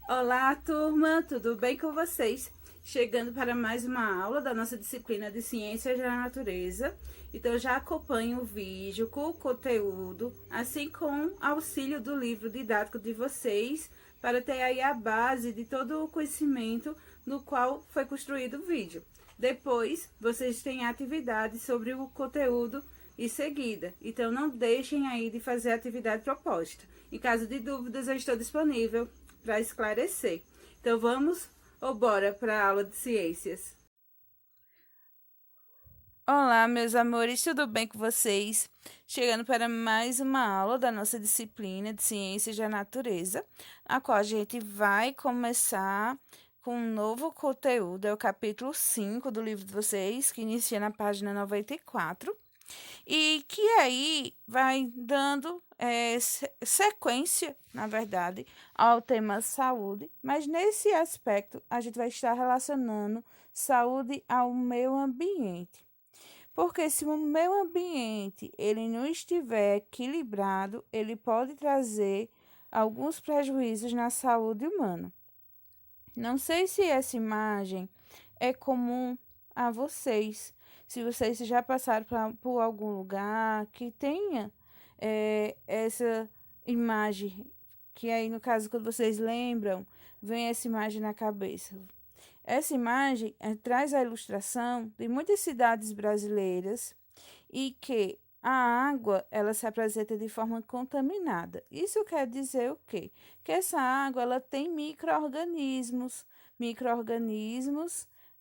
Olá, turma, tudo bem com vocês? Chegando para mais uma aula da nossa disciplina de Ciências da Natureza. Então, já acompanho o vídeo com o conteúdo, assim com auxílio do livro didático de vocês, para ter aí a base de todo o conhecimento no qual foi construído o vídeo. Depois, vocês têm atividades sobre o conteúdo em seguida. Então, não deixem aí de fazer a atividade proposta. Em caso de dúvidas, eu estou disponível para esclarecer. Então vamos ou bora para a aula de ciências? Olá, meus amores, tudo bem com vocês? Chegando para mais uma aula da nossa disciplina de Ciências da Natureza, a qual a gente vai começar com um novo conteúdo, é o capítulo 5 do livro de vocês, que inicia na página 94. E que aí vai dando sequência, na verdade, ao tema saúde, mas nesse aspecto a gente vai estar relacionando saúde ao meio ambiente. Porque se o meio ambiente ele não estiver equilibrado, ele pode trazer alguns prejuízos na saúde humana. Não sei se essa imagem é comum a vocês, se vocês já passaram por algum lugar que tenha essa imagem, que aí no caso, quando vocês lembram, vem essa imagem na cabeça. Essa imagem traz a ilustração de muitas cidades brasileiras e que a água ela se apresenta de forma contaminada. Isso quer dizer o quê? Que essa água ela tem micro-organismos,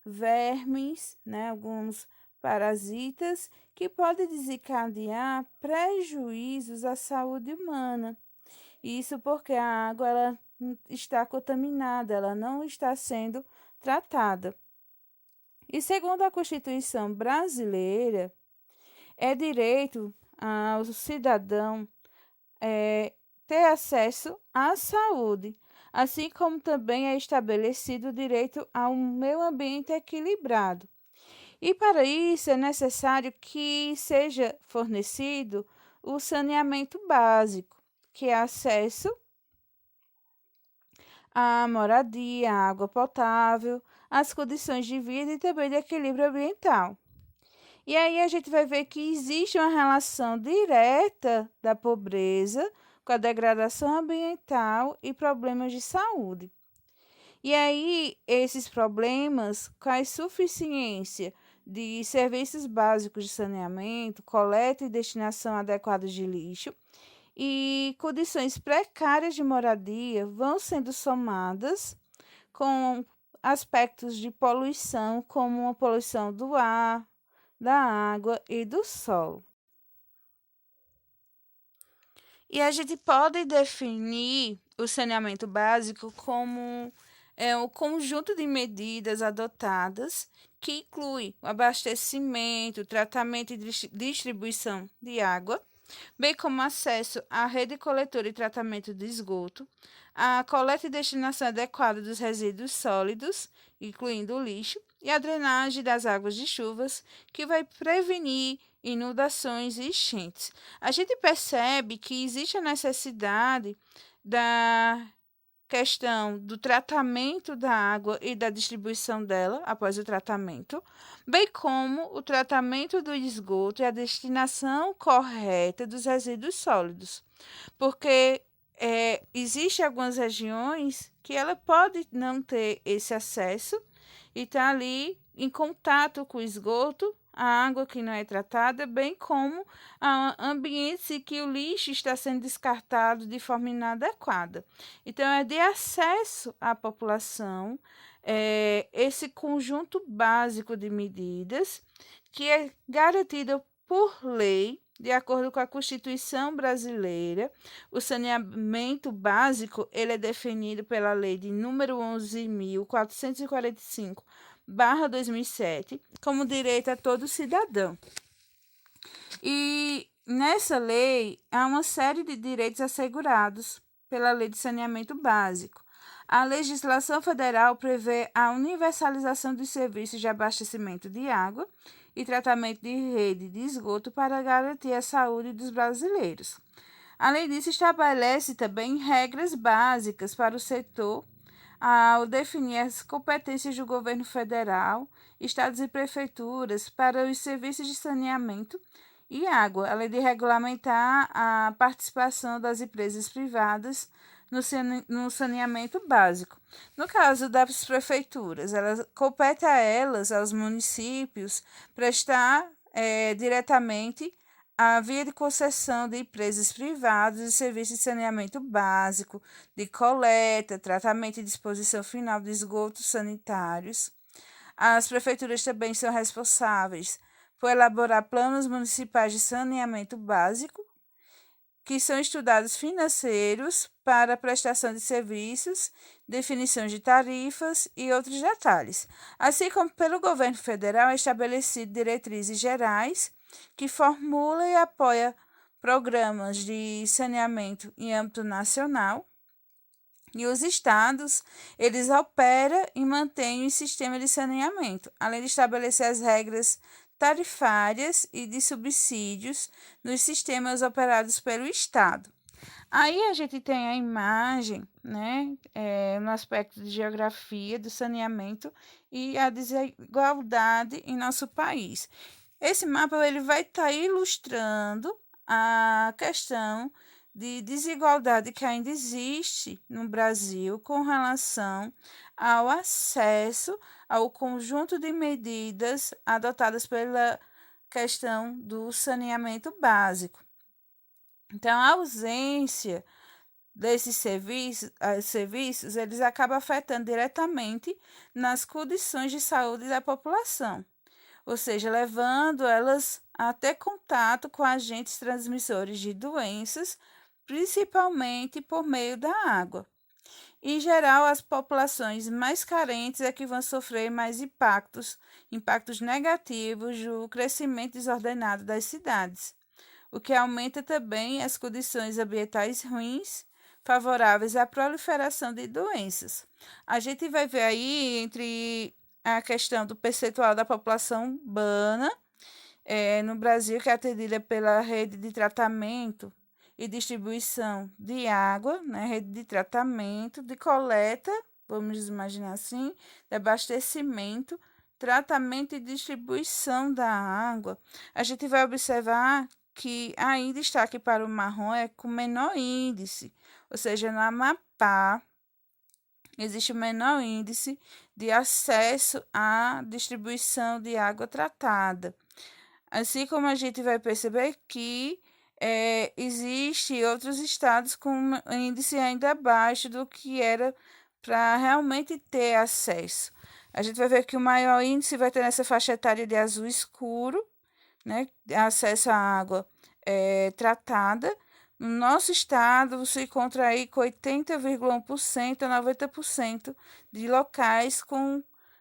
vermes, né, alguns parasitas que podem desencadear prejuízos à saúde humana. Isso porque a água ela está contaminada, ela não está sendo tratada. E segundo a Constituição brasileira, é direito ao cidadão ter acesso à saúde, assim como também é estabelecido o direito a um meio ambiente equilibrado. E para isso é necessário que seja fornecido o saneamento básico, que é acesso à moradia, à água potável, às condições de vida e também de equilíbrio ambiental. E aí a gente vai ver que existe uma relação direta da pobreza com a degradação ambiental e problemas de saúde. E aí esses problemas com a insuficiência de serviços básicos de saneamento, coleta e destinação adequada de lixo e condições precárias de moradia vão sendo somadas com aspectos de poluição, como a poluição do ar, da água e do solo. E a gente pode definir o saneamento básico como um conjunto de medidas adotadas que inclui o abastecimento, tratamento e distribuição de água, bem como acesso à rede coletora e tratamento de esgoto, a coleta e destinação adequada dos resíduos sólidos, incluindo o lixo, e a drenagem das águas de chuvas, que vai prevenir inundações e enchentes. A gente percebe que existe a necessidade da questão do tratamento da água e da distribuição dela após o tratamento, bem como o tratamento do esgoto e a destinação correta dos resíduos sólidos, porque existe algumas regiões que ela pode não ter esse acesso e está ali em contato com o esgoto, a água que não é tratada, bem como ambientes em que o lixo está sendo descartado de forma inadequada. Então, é de acesso à população esse conjunto básico de medidas que é garantido por lei, de acordo com a Constituição brasileira. O saneamento básico ele é definido pela lei de número 11.445/2007 como direito a todo cidadão. E nessa lei há uma série de direitos assegurados pela Lei de Saneamento Básico. A legislação federal prevê a universalização dos serviços de abastecimento de água e tratamento de rede de esgoto para garantir a saúde dos brasileiros. Além disso, estabelece também regras básicas para o setor ao definir as competências do governo federal, estados e prefeituras para os serviços de saneamento e água, além de regulamentar a participação das empresas privadas no saneamento básico. No caso das prefeituras, compete a elas, aos municípios, prestar diretamente a via de concessão de empresas privadas de serviços de saneamento básico, de coleta, tratamento e disposição final de esgotos sanitários. As prefeituras também são responsáveis por elaborar planos municipais de saneamento básico, que são estudados financeiros para a prestação de serviços, definição de tarifas e outros detalhes. Assim como pelo governo federal é estabelecido diretrizes gerais que formula e apoia programas de saneamento em âmbito nacional. E os estados, eles operam e mantêm o sistema de saneamento, além de estabelecer as regras tarifárias e de subsídios nos sistemas operados pelo estado. Aí a gente tem a imagem, né, no aspecto de geografia, do saneamento e a desigualdade em nosso país. Esse mapa ele vai estar ilustrando a questão de desigualdade que ainda existe no Brasil com relação ao acesso ao conjunto de medidas adotadas pela questão do saneamento básico. Então, a ausência desses serviços eles acabam afetando diretamente nas condições de saúde da população, ou seja, levando elas a ter contato com agentes transmissores de doenças, principalmente por meio da água. Em geral, as populações mais carentes é que vão sofrer mais impactos negativos do crescimento desordenado das cidades, o que aumenta também as condições ambientais ruins, favoráveis à proliferação de doenças. A gente vai ver aí entre a questão do percentual da população urbana no Brasil, que é atendida pela rede de tratamento e distribuição de água, né, rede de tratamento, de coleta, vamos imaginar assim, de abastecimento, tratamento e distribuição da água. A gente vai observar que ainda destaque para o marrom é com menor índice, ou seja, no Amapá existe o menor índice de acesso à distribuição de água tratada. Assim como a gente vai perceber que existe outros estados com índice ainda abaixo do que era para realmente ter acesso. A gente vai ver que o maior índice vai ter nessa faixa etária de azul escuro, né, acesso à água tratada. No nosso estado, se encontra aí com 80,1% a 90% de locais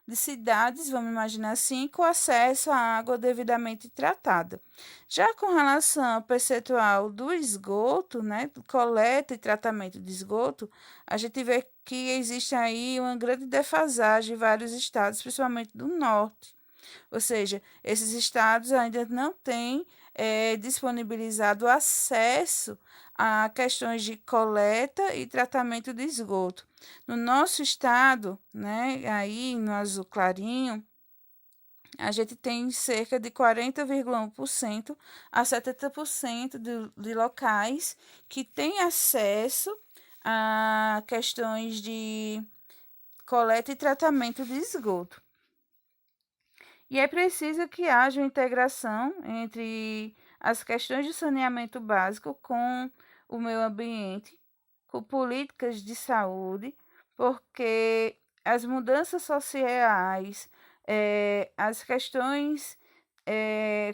de cidades, vamos imaginar assim, com acesso à água devidamente tratada. Já com relação ao percentual do esgoto, né, do coleta e tratamento de esgoto, a gente vê que existe aí uma grande defasagem em vários estados, principalmente do norte. Ou seja, esses estados ainda não têm disponibilizado acesso a questões de coleta e tratamento de esgoto. No nosso estado, né, aí no azul clarinho, a gente tem cerca de 40,1% a 70% de locais que têm acesso a questões de coleta e tratamento de esgoto. E é preciso que haja uma integração entre as questões de saneamento básico com o meio ambiente, com políticas de saúde, porque as mudanças sociais, as questões,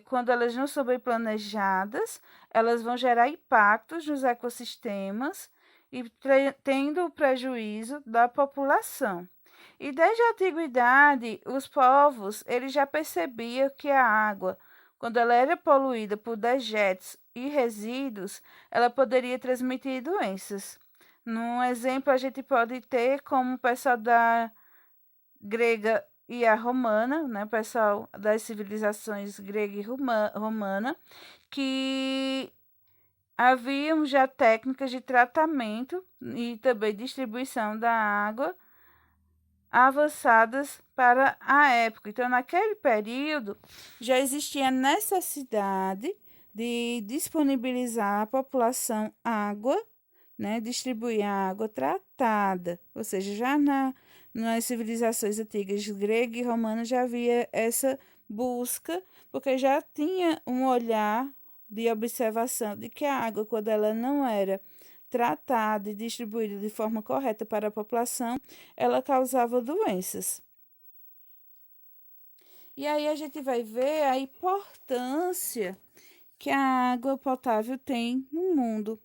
quando elas não são bem planejadas, elas vão gerar impactos nos ecossistemas e tendo o prejuízo da população. E desde a antiguidade, os povos eles já percebiam que a água, quando ela era poluída por dejetos e resíduos, ela poderia transmitir doenças. Num exemplo, a gente pode ter como o pessoal da grega e a romana, né, o pessoal das civilizações grega e romana, que haviam já técnicas de tratamento e também distribuição da água avançadas para a época. Então, naquele período, já existia necessidade de disponibilizar à população água, né, distribuir água tratada, ou seja, já nas civilizações antigas grega e romana já havia essa busca, porque já tinha um olhar de observação de que a água, quando ela não era tratada e distribuída de forma correta para a população, ela causava doenças. E aí a gente vai ver a importância que a água potável tem no mundo.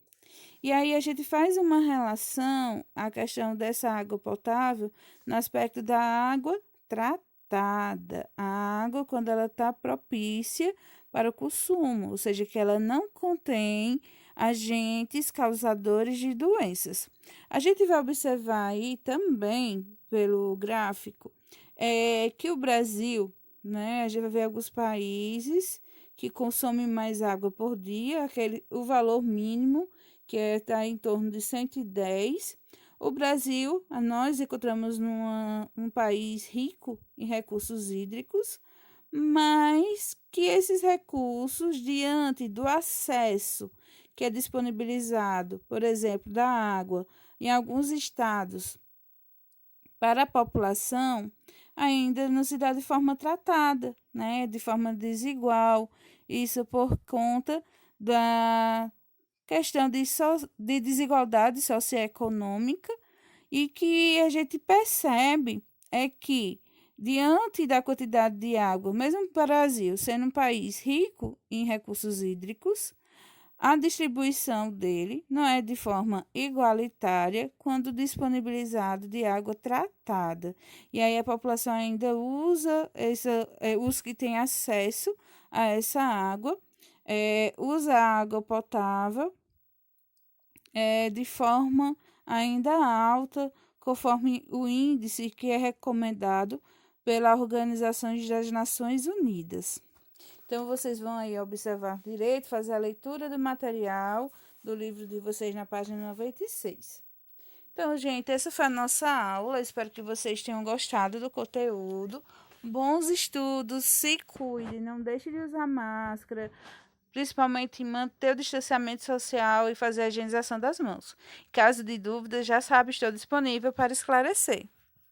E aí a gente faz uma relação, a questão dessa água potável, no aspecto da água tratada. A água, quando ela está propícia para o consumo, ou seja, que ela não contém agentes causadores de doenças. A gente vai observar aí também, pelo gráfico, que o Brasil, né, a gente vai ver alguns países que consomem mais água por dia, o valor mínimo que está em torno de 110. O Brasil, nós encontramos um país rico em recursos hídricos, mas que esses recursos, diante do acesso que é disponibilizado, por exemplo, da água em alguns estados para a população, ainda não se dá de forma tratada, né? De forma desigual. Isso por conta da questão de desigualdade socioeconômica e que a gente percebe é que, diante da quantidade de água, mesmo o Brasil sendo um país rico em recursos hídricos, a distribuição dele não é de forma igualitária quando disponibilizado de água tratada. E aí a população ainda usa os que têm acesso a essa água, usa a água potável de forma ainda alta, conforme o índice que é recomendado pela Organização das Nações Unidas. Então, vocês vão aí observar direito, fazer a leitura do material do livro de vocês na página 96. Então, gente, essa foi a nossa aula. Espero que vocês tenham gostado do conteúdo. Bons estudos, se cuide, não deixe de usar máscara, principalmente manter o distanciamento social e fazer a higienização das mãos. Caso de dúvidas, já sabe, estou disponível para esclarecer.